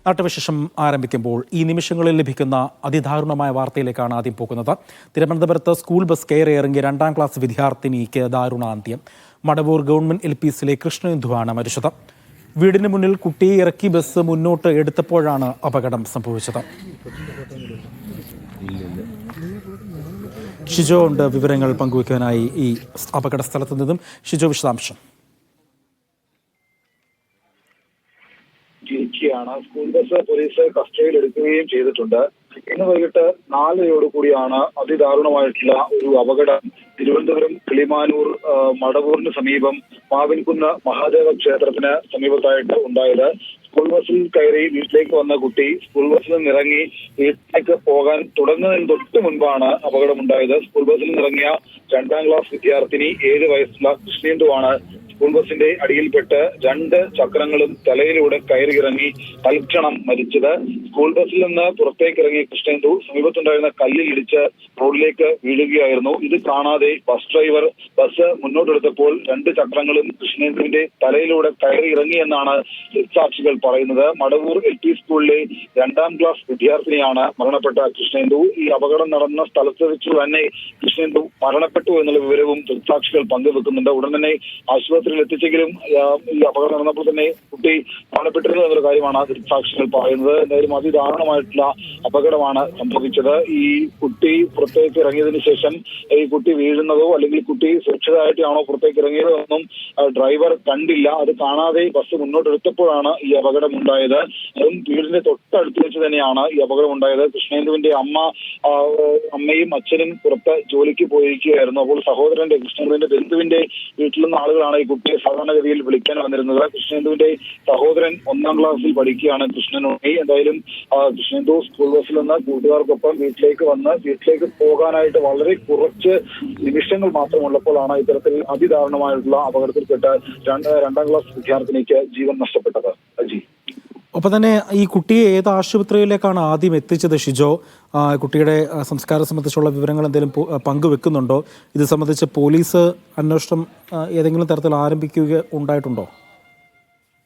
നാട്ടുവിശേഷം ആരംഭിക്കുമ്പോൾ ഈ നിമിഷങ്ങളിൽ ലഭിക്കുന്ന അതിദാരുണമായ വാർത്തയിലേക്കാണ് ആദ്യം പോകുന്നത്. തിരുവനന്തപുരത്ത് സ്കൂൾ ബസ് കയറി ഇറങ്ങിയ 2ാം ക്ലാസ് വിദ്യാർത്ഥിനിക്ക് ദാരുണാന്ത്യം. മടവൂർ ഗവൺമെന്റ് LPസിലെ കൃഷ്ണേന്ദുവാണ് മരിച്ചത്. വീടിന് മുന്നിൽ കുട്ടിയെ ഇറക്കി ബസ് മുന്നോട്ട് എടുത്തപ്പോഴാണ് അപകടം സംഭവിച്ചത്. ഷിജോ ഉണ്ട് വിവരങ്ങൾ പങ്കുവയ്ക്കാനായി ഈ അപകട സ്ഥലത്ത് നിന്നും. ഷിജോ, വിശദാംശം. സ്കൂൾ ബസ് പോലീസ് കസ്റ്റഡിയിൽ എടുക്കുകയും ചെയ്തിട്ടുണ്ട്. ഇന്ന് വൈകിട്ട് 4:00 കൂടിയാണ് അതിദാരുണമായിട്ടുള്ള ഒരു അപകടം തിരുവനന്തപുരം കിളിമാനൂർ മടവൂരിന് സമീപം മാവിൻകുന്ന് മഹാദേവ ക്ഷേത്രത്തിന് സമീപത്തായിട്ട് ഉണ്ടായത്. സ്കൂൾ ബസ്സിൽ കയറി വീട്ടിലേക്ക് വന്ന കുട്ടി സ്കൂൾ ബസ്സിൽ നിന്നിറങ്ങി വീട്ടിലേക്ക് പോകാൻ തുടങ്ങുന്നതിന് തൊട്ട് മുൻപാണ് അപകടമുണ്ടായത്. സ്കൂൾ ബസ്സിൽ നിന്നിറങ്ങിയ 2ാം ക്ലാസ് വിദ്യാർത്ഥിനി 7 വയസ്സുള്ള കൃഷ്ണേന്ദുവാണ് സ്കൂൾ ബസിന്റെ അടിയിൽപ്പെട്ട് 2 ചക്രങ്ങളും തലയിലൂടെ കയറിയിറങ്ങി തൽക്ഷണം മരിച്ചത്. സ്കൂൾ ബസ്സിൽ നിന്ന് പുറത്തേക്ക് ഇറങ്ങിയ കൃഷ്ണേന്ദു സമീപത്തുണ്ടായിരുന്ന കല്ലിൽ ഇടിച്ച് റോഡിലേക്ക് വീഴുകയായിരുന്നു. ഇത് കാണാതെ ബസ് ഡ്രൈവർ ബസ് മുന്നോട്ടെടുത്തപ്പോൾ 2 ചക്രങ്ങളും കൃഷ്ണേന്ദുവിന്റെ തലയിലൂടെ കയറി ഇറങ്ങി എന്നാണ് ദൃക്സാക്ഷികൾ പറയുന്നത്. മടവൂർ LP സ്കൂളിലെ 2ാം ക്ലാസ് വിദ്യാർത്ഥിനിയാണ് മരണപ്പെട്ട കൃഷ്ണേന്ദു. ഈ അപകടം നടന്ന സ്ഥലത്ത് വെച്ച് തന്നെ കൃഷ്ണേന്ദു മരണപ്പെട്ടു എന്നുള്ള വിവരവും ദൃക്സാക്ഷികൾ പങ്കുവെക്കുന്നുണ്ട്. ഉടൻ തന്നെ ആശുപത്രിയിൽ എത്തിച്ചെങ്കിലും ഈ അപകടം നടന്നപ്പോൾ തന്നെ കുട്ടി മരണപ്പെട്ടിരുന്നു എന്നൊരു കാര്യമാണ് ദൃക്സാക്ഷികൾ പറയുന്നത്. എന്തായാലും അതിദാരുണമായിട്ടുള്ള അപകടമാണ് സംഭവിച്ചത്. ഈ കുട്ടി പുറത്തേക്ക് ഇറങ്ങിയതിനു ശേഷം ഈ കുട്ടി വീഴുന്നതോ അല്ലെങ്കിൽ കുട്ടി സുരക്ഷിതമായിട്ടാണോ പുറത്തേക്ക് ഇറങ്ങിയതോ ഒന്നും ഡ്രൈവർ കണ്ടില്ല. അത് കാണാതെ ബസ് മുന്നോട്ടെടുത്തപ്പോഴാണ് ഈ അപകടം ഉണ്ടായത്. അതും വീടിന്റെ തൊട്ടടുത്ത് വെച്ച് തന്നെയാണ് ഈ അപകടം ഉണ്ടായത്. കൃഷ്ണേന്ദുവിന്റെ അമ്മയും അച്ഛനും പുറത്ത് ജോലിക്ക് പോയിരിക്കുകയായിരുന്നു. അപ്പോൾ സഹോദരന്റെ കൃഷ്ണേന്ദുവിന്റെ ബന്ധുവിന്റെ വീട്ടിൽ നിന്ന് ആളുകളാണ് ഈ കുട്ടിയെ സാധാരണഗതിയിൽ വിളിക്കാൻ വന്നിരുന്നത്. കൃഷ്ണേന്ദുവിന്റെ സഹോദരൻ 1ാം ക്ലാസ്സിൽ പഠിക്കുകയാണ്, കൃഷ്ണനുണ്ണി. എന്തായാലും കൃഷ്ണേന്ദു സ്കൂൾ ബസ്സിൽ നിന്ന് കൂട്ടുകാർക്കൊപ്പം വീട്ടിലേക്ക് പോകാനായിട്ട് വളരെ കുറച്ച് നിമിഷങ്ങൾ മാത്രമുള്ളപ്പോഴാണ് ഇത്തരത്തിൽ അതിദാരുണമായിട്ടുള്ള അപകടത്തിൽപ്പെട്ട് 2ാം ക്ലാസ് വിദ്യാർത്ഥിനിക്ക് ജീവൻ നഷ്ടപ്പെട്ടത്. അജി, ഒപ്പം തന്നെ ഈ കുട്ടിയെ ഏത് ആശുപത്രിയിലേക്കാണ് ആദ്യം എത്തിച്ചത്? ഷിജോ, കുട്ടിയുടെ സംസ്കാരം സംബന്ധിച്ചുള്ള വിവരങ്ങൾ എന്തെങ്കിലും പങ്കുവെക്കുന്നുണ്ടോ? ഇത് സംബന്ധിച്ച് പോലീസ് അന്വേഷണം ഏതെങ്കിലും തരത്തിൽ ആരംഭിക്കുക ഉണ്ടായിട്ടുണ്ടോ?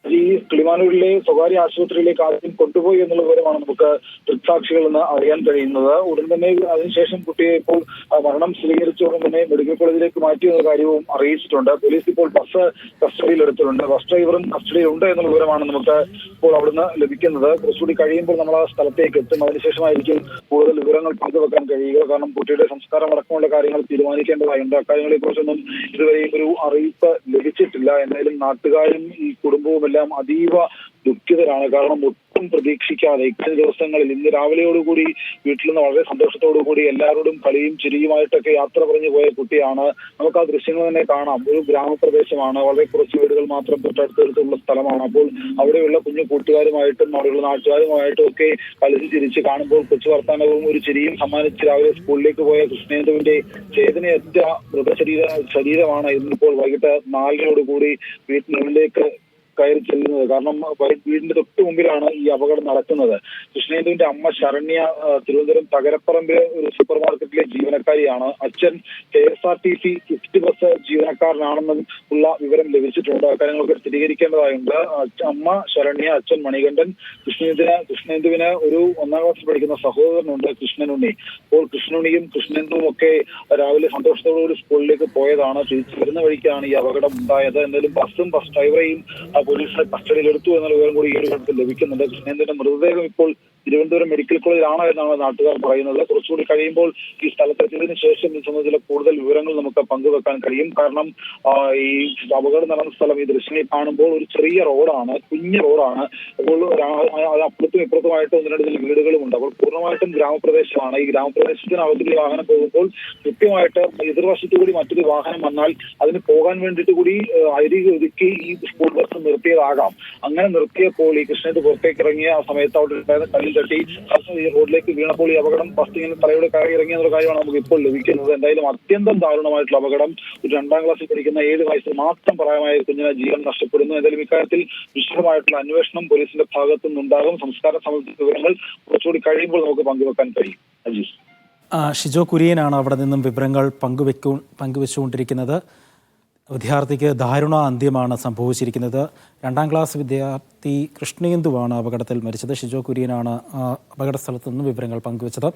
ഈ കിളിമാനൂരിലെ സ്വകാര്യ ആശുപത്രിയിലേക്ക് ആദ്യം കൊണ്ടുപോയി എന്നുള്ള വിവരമാണ് നമുക്ക് ദൃക്സാക്ഷികളിൽ നിന്ന് അറിയാൻ കഴിയുന്നത്. ഉടൻ തന്നെ അതിനുശേഷം കുട്ടിയെ ഇപ്പോൾ മരണം സ്ഥിരീകരിച്ച ഉടൻ തന്നെ മെഡിക്കൽ കോളേജിലേക്ക് മാറ്റിയെന്ന കാര്യവും അറിയിച്ചിട്ടുണ്ട്. പോലീസ് ഇപ്പോൾ ബസ് കസ്റ്റഡിയിൽ എടുത്തിട്ടുണ്ട്. ബസ് ഡ്രൈവറും കസ്റ്റഡിയിൽ ഉണ്ട് എന്നുള്ള വിവരമാണ് നമുക്ക് ഇപ്പോൾ അവിടുന്ന് ലഭിക്കുന്നത്. കുറച്ചുകൂടി കഴിയുമ്പോൾ നമ്മൾ ആ സ്ഥലത്തേക്ക് എത്തും. അതിനുശേഷമായിരിക്കും കൂടുതൽ വിവരങ്ങൾ പങ്കുവെക്കാൻ കഴിയുക. കാരണം കുട്ടിയുടെ സംസ്കാരം അടക്കമുള്ള കാര്യങ്ങൾ തീരുമാനിക്കേണ്ടതായുണ്ട്. അക്കാര്യങ്ങളെ കുറിച്ചൊന്നും ഇതുവരെയും ഒരു അറിയിപ്പ് ലഭിച്ചിട്ടില്ല. എന്തായാലും നാട്ടുകാരും ഈ കുടുംബവും അതീവ ദുഃഖിതരാണ്. കാരണം ഒട്ടും പ്രതീക്ഷിക്കാതെ ഇക്കഴിഞ്ഞ ദിവസങ്ങളിൽ ഇന്ന് രാവിലെയോടുകൂടി വീട്ടിൽ നിന്ന് വളരെ സന്തോഷത്തോടുകൂടി എല്ലാവരോടും കളിയും ചിരിയുമായിട്ടൊക്കെ യാത്ര പറഞ്ഞു പോയ കുട്ടിയാണ്. നമുക്ക് ആ ദൃശ്യങ്ങൾ തന്നെ കാണാം. ഒരു ഗ്രാമപ്രദേശമാണ്, വളരെ കുറച്ച് വീടുകൾ മാത്രം തൊട്ടടുത്തുള്ള സ്ഥലമാണ്. അപ്പോൾ അവിടെയുള്ള കുഞ്ഞു കൂട്ടുകാരുമായിട്ടും അവിടെയുള്ള നാട്ടുകാരുമായിട്ടും ഒക്കെ കളിച്ച് ചിരിച്ച് കാണുമ്പോൾ കൊച്ചു വർത്താനവും ഒരു ചിരിയും സമ്മാനിച്ച് രാവിലെ സ്കൂളിലേക്ക് പോയ കൃഷ്ണേന്ദുവിന്റെ ചേതനയറ്റ ശരീരമാണ് ഇന്നിപ്പോൾ വൈകിട്ട് 4:00 വീട്ടിനുള്ളിലേക്ക് കയറി ചെല്ലുന്നത്. കാരണം വീടിന്റെ തൊട്ട് മുമ്പിലാണ് ഈ അപകടം നടക്കുന്നത്. കൃഷ്ണേന്ദുവിന്റെ അമ്മ ശരണ്യ തിരുവനന്തപുരം തകരപ്പറമ്പിലെ ഒരു സൂപ്പർ മാർക്കറ്റിലെ ജീവനക്കാരിയാണ്. അച്ഛൻ KSRTC സ്വിഫ്റ്റ് ബസ് ജീവനക്കാരനാണെന്നും ഉള്ള വിവരം ലഭിച്ചിട്ടുണ്ട്. കാര്യങ്ങളൊക്കെ സ്ഥിരീകരിക്കേണ്ടതായുണ്ട്. അമ്മ ശരണ്യ, അച്ഛൻ മണികണ്ഠൻ. കൃഷ്ണേന്ദുവിന് ഒരു 1ാം ക്ലാസ്സിൽ പഠിക്കുന്ന സഹോദരനുണ്ട്, കൃഷ്ണനുണ്ണി. അപ്പോൾ കൃഷ്ണനുണ്ണിയും കൃഷ്ണേന്ദുവും ഒക്കെ രാവിലെ സന്തോഷത്തോടുകൂടി സ്കൂളിലേക്ക് പോയതാണ്. തിരിച്ചു വരുന്ന വഴിക്കാണ് ഈ അപകടം ഉണ്ടായത്. എന്തായാലും ബസ്സും ബസ് ഡ്രൈവറെയും പോലീസ് കസ്റ്റഡിയിലെടുത്തു എന്നുള്ള വിവരം കൂടി ഈ ഒരു ഘട്ടത്തിൽ ലഭിക്കുന്നുണ്ട്. കൃഷ്ണേന്ദുവിന്റെ മൃതദേഹം ഇപ്പോൾ തിരുവനന്തപുരം മെഡിക്കൽ കോളേജിലാണ് എന്നാണ് നാട്ടുകാർ പറയുന്നത്. കുറച്ചുകൂടി കഴിയുമ്പോൾ ഈ സ്ഥലത്തെത്തിയതിനു ശേഷം ഈ സംബന്ധിച്ചുള്ള കൂടുതൽ വിവരങ്ങൾ നമുക്ക് പങ്കുവെക്കാൻ കഴിയും. കാരണം ഈ അപകടം നടന്ന സ്ഥലം ഈ ദൃശ്യങ്ങൾ കാണുമ്പോൾ ഒരു ചെറിയ റോഡാണ്, കുഞ്ഞു റോഡാണ്. അപ്പോൾ അപ്പുറത്തും ഇപ്പുറത്തുമായിട്ട് 1-2 വീടുകളും ഉണ്ട്. അപ്പോൾ പൂർണ്ണമായിട്ടും ഗ്രാമപ്രദേശമാണ്. ഈ ഗ്രാമപ്രദേശത്തിനകത്ത് വാഹനം പോകുമ്പോൾ കൃത്യമായിട്ട് എതിർവശത്തുകൂടി മറ്റൊരു വാഹനം വന്നാൽ അതിന് പോകാൻ വേണ്ടിയിട്ട് കൂടി അരികെ ഒതുക്കി ഈ സ്കൂൾ ബസ് നിർത്തിയതാകാം. അങ്ങനെ നിർത്തിയപ്പോൾ ഈ കൃഷ്ണേന്ദു പുറത്തേക്ക് ഇറങ്ങിയ ആ സമയത്ത് അവിടെ ഉണ്ടായിരുന്ന കല്ലിൽ തട്ടി ഈ റോഡിലേക്ക് വീണപ്പോൾ ഈ അപകടം ഫസ്റ്റ് ഇങ്ങനെ തലയുടെ കയറി ഇറങ്ങിയ എന്നുള്ള കാര്യമാണ് നമുക്ക് ഇപ്പോൾ ലഭിക്കുന്നത്. എന്തായാലും അത്യന്തം ദാരുണമായിട്ടുള്ള അപകടം. ഒരു 2ാം ക്ലാസ്സിൽ പഠിക്കുന്ന 7 വയസ്സിൽ മാത്രം പ്രായമായ കുഞ്ഞിനെ ജീവൻ നഷ്ടപ്പെടുന്നു. എന്തായാലും ഇക്കാര്യത്തിൽ വിശദമായിട്ടുള്ള അന്വേഷണം പോലീസിന്റെ ഭാഗത്തു നിന്നുണ്ടാകും. സംസ്കാരം സംബന്ധിച്ച വിവരങ്ങൾ കുറച്ചുകൂടി കഴിയുമ്പോൾ നമുക്ക് പങ്കുവെക്കാൻ കഴിയും. അജീഷ്, ഷിജോ കുര്യനാണ് അവിടെ നിന്നും വിവരങ്ങൾ പങ്കുവെച്ചുകൊണ്ടിരിക്കുന്നത്. വിദ്യാർത്ഥിക്ക് ദാരുണ അന്ത്യമാണ് സംഭവിച്ചിരിക്കുന്നത്. 2ാം ക്ലാസ് വിദ്യാർത്ഥി കൃഷ്ണേന്ദുവാണ് അപകടത്തിൽ മരിച്ചത്. ഷിജോ കുര്യനാണ് അപകട സ്ഥലത്ത് നിന്ന് വിവരങ്ങൾ പങ്കുവച്ചത്.